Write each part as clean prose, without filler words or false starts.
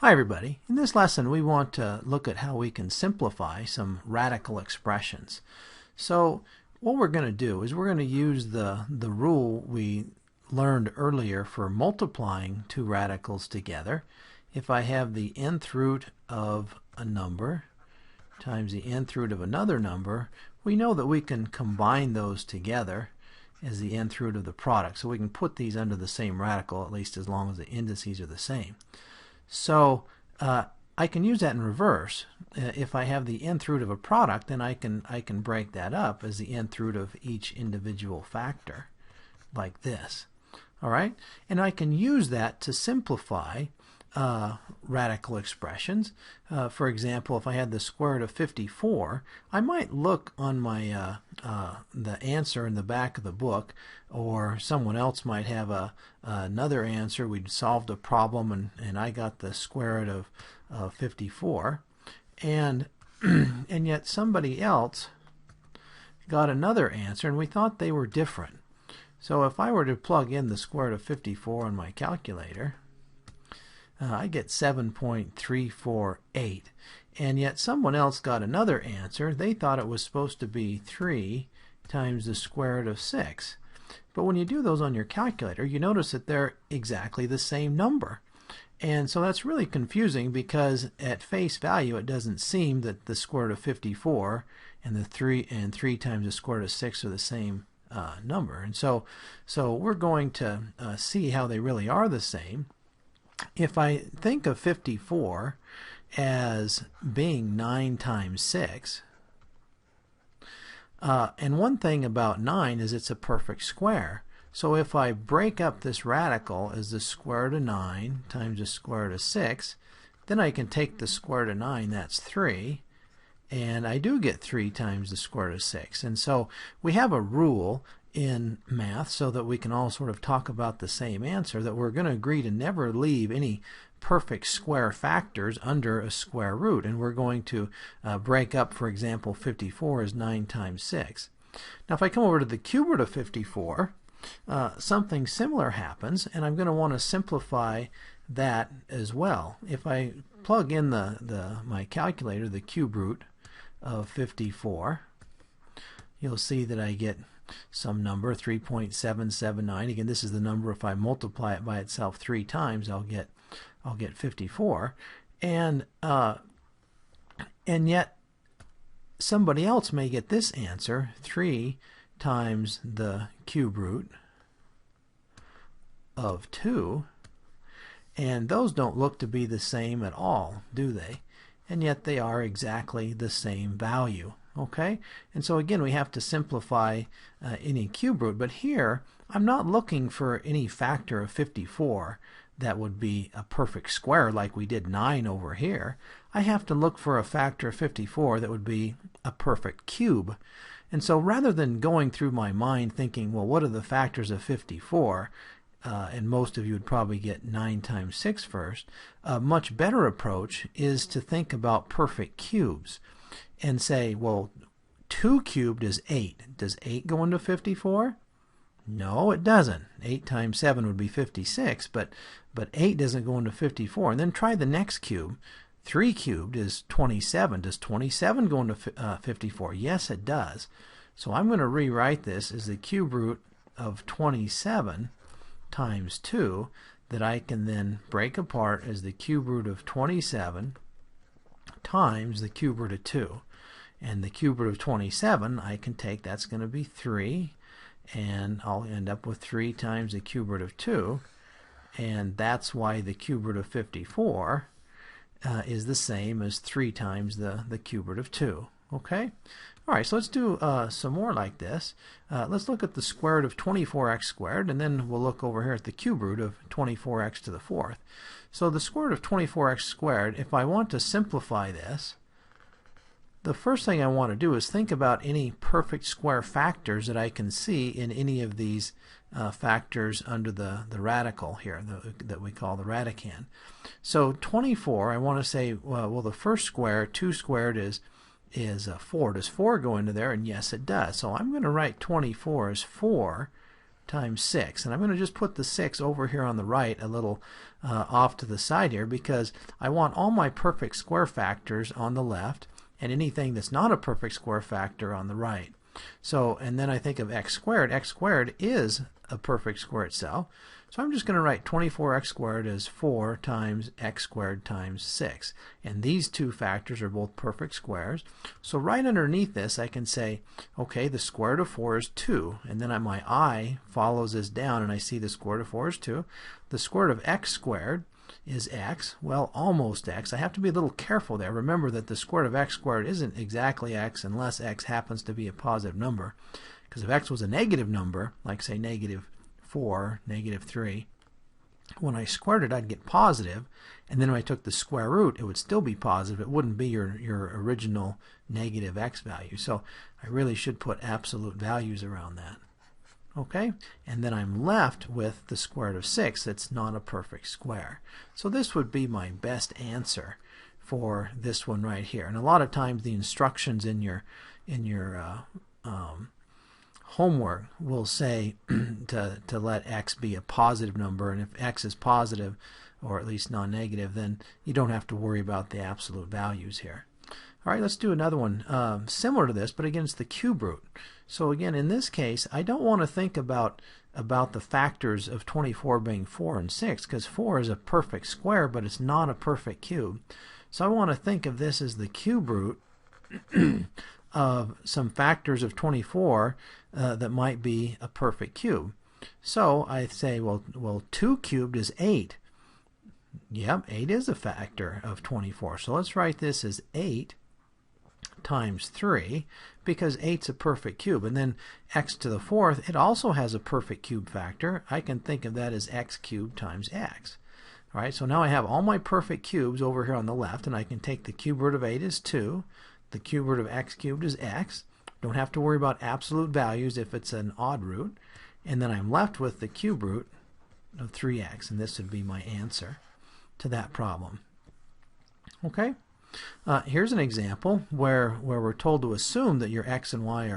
Hi everybody. In this lesson we want to look at how we can simplify some radical expressions. So what we're going to do is we're going to use the rule we learned earlier for multiplying two radicals together. If I have the nth root of a number times the nth root of another number, we know that we can combine those together as the nth root of the product. So we can put these under the same radical, at least as long as the indices are the same. So I can use that in reverse. If I have the nth root of a product, then I can break that up as the nth root of each individual factor, like this. All right, and I can use that to simplify radical expressions. For example, if I had the square root of 54, I might look on my the answer in the back of the book, or someone else might have another answer. We'd solved a problem and I got the square root of 54, and and yet somebody else got another answer and we thought they were different. So if I were to plug in the square root of 54 on my calculator, I get 7.348, and yet someone else got another answer. They thought it was supposed to be 3 times the square root of 6. But when you do those on your calculator, you notice that they're exactly the same number. And so that's really confusing, because at face value it doesn't seem that the square root of 54 and the 3 times the square root of 6 are the same number. And so we're going to see how they really are the same. If I think of 54 as being 9 times 6, and one thing about 9 is it's a perfect square. So if I break up this radical as the square root of 9 times the square root of 6, then I can take the square root of 9, that's 3, and I do get 3 times the square root of 6. And so we have a rule in math, so that we can all sort of talk about the same answer, that we're going to agree to never leave any perfect square factors under a square root, and we're going to break up, for example, 54 as 9 times 6. Now if I come over to the cube root of 54, something similar happens, and I'm going to want to simplify that as well. If I plug in my calculator the cube root of 54, you'll see that I get some number, 3.779. Again, this is the number. If I multiply it by itself 3 times, I'll get 54. And yet somebody else may get this answer, 3 times the cube root of 2, and those don't look to be the same at all, do they? And yet they are exactly the same value. Okay, and so again we have to simplify any cube root, but here I'm not looking for any factor of 54 that would be a perfect square like we did 9 over here. I have to look for a factor of 54 that would be a perfect cube. And so rather than going through my mind thinking, well, what are the factors of 54, and most of you would probably get 9 times 6 first, a much better approach is to think about perfect cubes and say, well, 2 cubed is 8. Does 8 go into 54? No, it doesn't. 8 times 7 would be 56, but 8 doesn't go into 54. And then try the next cube. 3 cubed is 27. Does 27 go into 54? Yes, it does. So I'm going to rewrite this as the cube root of 27 times 2, that I can then break apart as the cube root of 27 times the cube root of 2. And the cube root of 27 I can take, that's going to be 3, and I'll end up with 3 times the cube root of 2, and that's why the cube root of 54 is the same as 3 times the cube root of 2. Okay? Alright, so let's do some more like this. Let's look at the square root of 24x squared, and then we'll look over here at the cube root of 24x to the 4th. So the square root of 24x squared, if I want to simplify this, the first thing I want to do is think about any perfect square factors that I can see in any of these factors under the radical here that we call the radicand. So 24, I want to say, well, the first square, 2 squared is 4. Does 4 go into there? And yes, it does. So I'm going to write 24 as 4 times 6. And I'm going to just put the 6 over here on the right a little off to the side here because I want all my perfect square factors on the left and anything that's not a perfect square factor on the right. So, and then I think of x squared. X squared is a perfect square itself. So I'm just going to write 24x squared as 4 times x squared times 6. And these two factors are both perfect squares. So right underneath this I can say, okay, the square root of 4 is 2. And then my I follows this down and I see the square root of 4 is 2. The square root of x squared is x. Well, almost x. I have to be a little careful there. Remember that the square root of x squared isn't exactly x unless x happens to be a positive number. Because if x was a negative number, like say negative 4, negative 3, when I squared it I'd get positive, and then when I took the square root it would still be positive. It wouldn't be your original negative x value. So I really should put absolute values around that. Okay, and then I'm left with the square root of 6 that's not a perfect square. So this would be my best answer for this one right here. And a lot of times the instructions in your homework will say to let x be a positive number, and if x is positive or at least non-negative, then you don't have to worry about the absolute values here. All right, let's do another one similar to this, but again it's the cube root. So again, in this case I don't want to think about the factors of 24 being 4 and 6 because 4 is a perfect square but it's not a perfect cube. So I want to think of this as the cube root of some factors of 24 that might be a perfect cube. So I say, well 2 cubed is 8. Yep, 8 is a factor of 24. So let's write this as 8 times 3 because 8's a perfect cube. And then x to the 4th, it also has a perfect cube factor. I can think of that as x cubed times x. All right, so now I have all my perfect cubes over here on the left, and I can take the cube root of 8 is 2. The cube root of x cubed is x. Don't have to worry about absolute values if it's an odd root. And then I'm left with the cube root of 3x, and this would be my answer to that problem. Okay, here's an example where we're told to assume that your x and y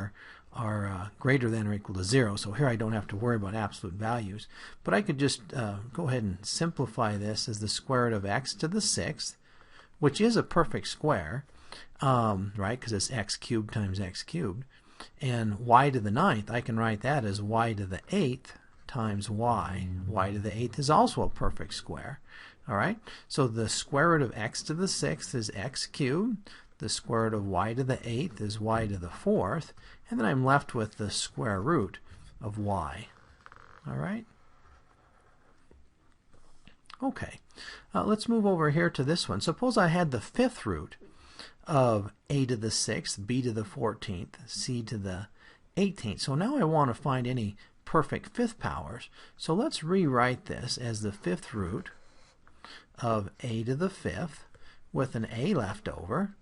are greater than or equal to 0. So here I don't have to worry about absolute values. But I could just go ahead and simplify this as the square root of x to the 6th, which is a perfect square. Right, because it's x cubed times x cubed. And y to the 9th, I can write that as y to the 8th times y. Y to the 8th is also a perfect square. All right, so the square root of x to the 6th is x cubed. The square root of y to the 8th is y to the 4th. And then I'm left with the square root of y. All right. Okay, let's move over here to this one. Suppose I had the 5th root of a to the 6th, b to the 14th, c to the 18th. So now I want to find any perfect fifth powers. So let's rewrite this as the 5th root of a to the 5th with an a left over.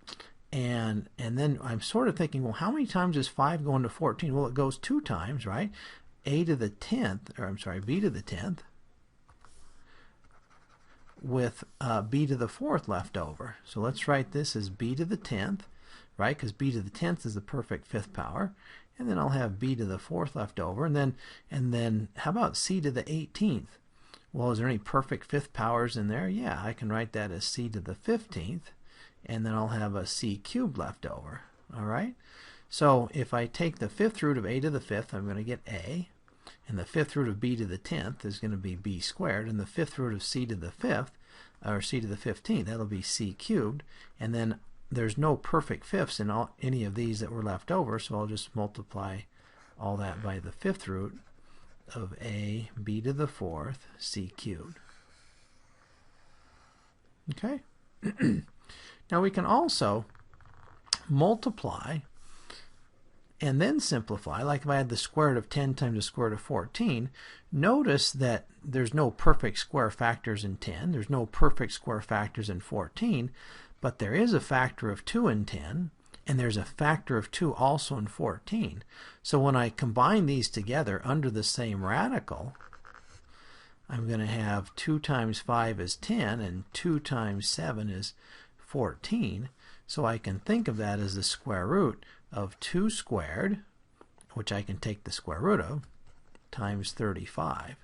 And then I'm sort of thinking, well, how many times is 5 going to 14? Well, it goes 2 times, right? A to the 10th, or I'm sorry, b to the 10th with b to the 4th left over. So let's write this as b to the 10th, right? Because b to the 10th is the perfect fifth power. And then I'll have b to the 4th left over. And then how about c to the 18th? Well, is there any perfect fifth powers in there? Yeah, I can write that as c to the 15th. And then I'll have a c cubed left over. All right? So if I take the 5th root of a to the 5th, I'm going to get a. And the 5th root of b to the 10th is going to be b squared. And the 5th root of c to the 5th, or c to the 15th, that'll be c cubed. And then there's no perfect fifths in any of these that were left over, so I'll just multiply all that by the 5th root of a, b to the 4th, c cubed. Okay? Now we can also multiply and then simplify, like if I had the square root of 10 times the square root of 14, notice that there's no perfect square factors in 10, there's no perfect square factors in 14, but there is a factor of 2 in 10, and there's a factor of 2 also in 14. So when I combine these together under the same radical, I'm going to have 2 times 5 is 10, and 2 times 7 is 14. So I can think of that as the square root of 2 squared, which I can take the square root of, times 35.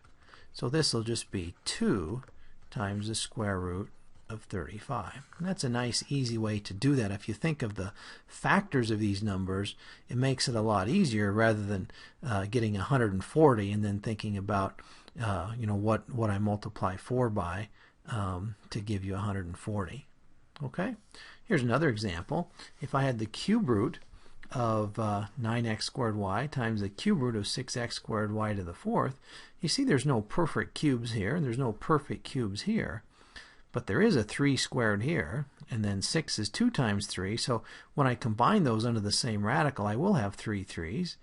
So this will just be 2 times the square root of 35. And that's a nice easy way to do that. If you think of the factors of these numbers, it makes it a lot easier rather than getting 140 and then thinking about what I multiply 4 by to give you 140. Okay, here's another example. If I had the cube root of 9x squared y times the cube root of 6x squared y to the fourth, you see there's no perfect cubes here and there's no perfect cubes here, but there is a 3 squared here, and then 6 is 2 times 3, so when I combine those under the same radical I will have 3 3's.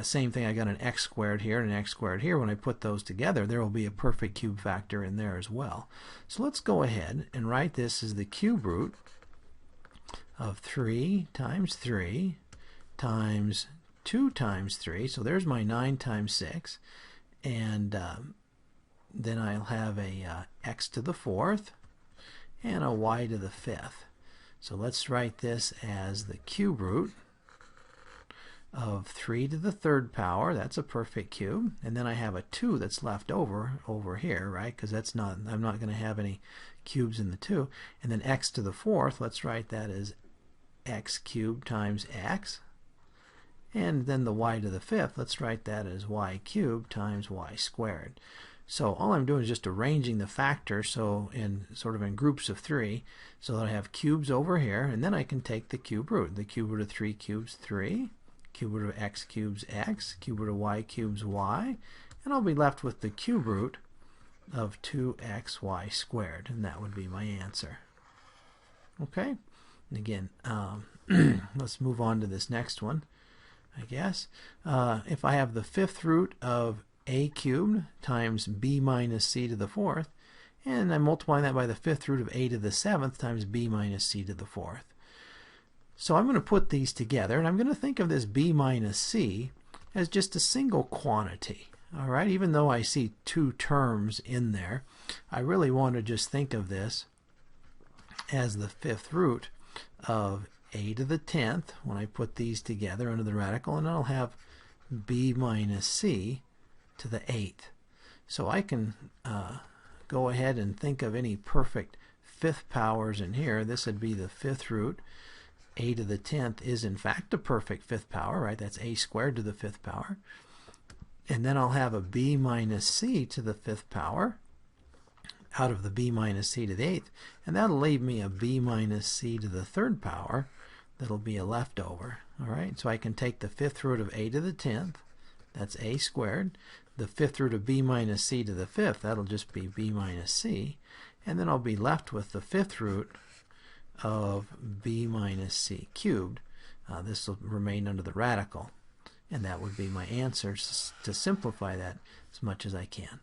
Same thing, I got an x squared here and an x squared here. When I put those together there will be a perfect cube factor in there as well. So let's go ahead and write this as the cube root of 3 times 3 times 2 times 3, so there's my 9 times 6, and then I'll have a x to the fourth and a y to the fifth. So let's write this as the cube root of 3 to the third power. That's a perfect cube. And then I have a 2 that's left over here, right? Because I'm not going to have any cubes in the 2. And then x to the fourth, let's write that as x cubed times x. And then the y to the fifth, let's write that as y cubed times y squared. So all I'm doing is just arranging the factors so in groups of 3, so that I have cubes over here, and then I can take the cube root. The cube root of 3 cubes 3, cube root of x cubes x, cube root of y cubes y, and I'll be left with the cube root of 2xy squared, and that would be my answer. Okay, and again, let's move on to this next one, I guess. If I have the fifth root of a cubed times b minus c to the fourth, and I'm multiplying that by the fifth root of a to the seventh times b minus c to the fourth. So I'm going to put these together, and I'm going to think of this b minus c as just a single quantity. All right, even though I see 2 terms in there, I really want to just think of this as the fifth root of a to the 10th when I put these together under the radical, and I'll have b minus c to the 8th. So I can go ahead and think of any perfect fifth powers in here. This would be the fifth root. A to the 10th is in fact a perfect fifth power, right? That's a squared to the fifth power. And then I'll have a b minus c to the fifth power out of the b minus c to the 8th. And that'll leave me a b minus c to the third power. That'll be a leftover. All right, so I can take the fifth root of a to the 10th. That's a squared. The fifth root of b minus c to the fifth, that'll just be b minus c. And then I'll be left with the fifth root of b minus c cubed. This will remain under the radical. And that would be my answer, to simplify that as much as I can.